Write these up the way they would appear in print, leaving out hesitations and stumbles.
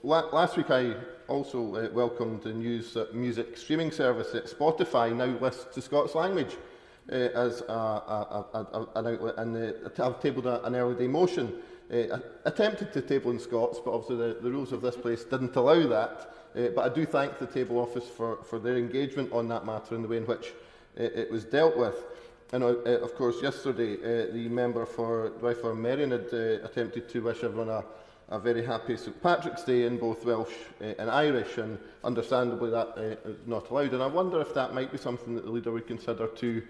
Last week I also welcomed the news that music streaming service at Spotify now lists the Scots language as an outlet, and I've tabled an early day motion. Attempted to table in Scots, but obviously the rules of this place didn't allow that. But I do thank the Table Office for their engagement on that matter and the way in which it was dealt with. And of course, yesterday the member for Dwyfor Merrion had attempted to wish everyone a very happy St Patrick's Day in both Welsh and Irish, and understandably that is not allowed. And I wonder if that might be something that the leader would consider to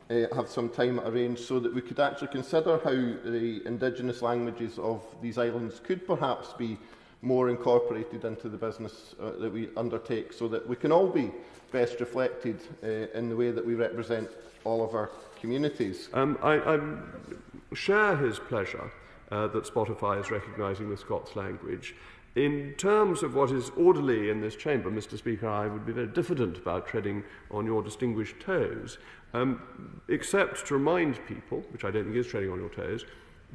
have some time arranged, so that we could actually consider how the indigenous languages of these islands could perhaps be more incorporated into the business that we undertake, so that we can all be best reflected in the way that we represent all of our communities. I share his pleasure that Spotify is recognising the Scots language. In terms of what is orderly in this chamber, Mr. Speaker, I would be very diffident about treading on your distinguished toes, except to remind people, which I don't think is treading on your toes,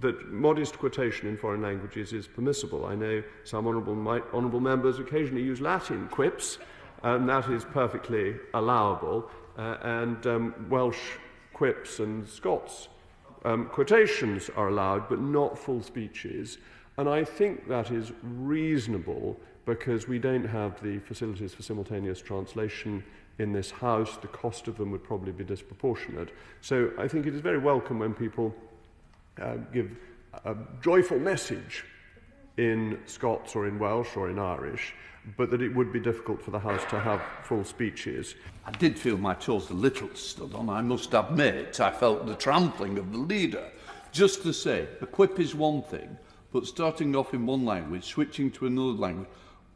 that modest quotation in foreign languages is permissible. I know some honourable members occasionally use Latin quips, and that is perfectly allowable, and Welsh quips and Scots quotations are allowed, but not full speeches. And I think that is reasonable because we don't have the facilities for simultaneous translation in this House. The cost of them would probably be disproportionate. So I think it is very welcome when people give a joyful message in Scots or in Welsh or in Irish, but that it would be difficult for the House to have full speeches. I did feel my toes a little stood on, I must admit. I felt the trampling of the leader. Just to say, a quip is one thing, but starting off in one language, switching to another language,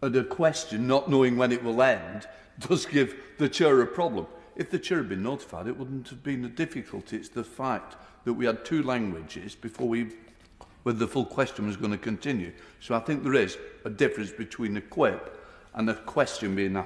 and a question not knowing when it will end, does give the chair a problem. If the chair had been notified, it wouldn't have been a difficulty. It's the fact that we had two languages before whether the full question was going to continue. So I think there is a difference between a quip and a question being asked.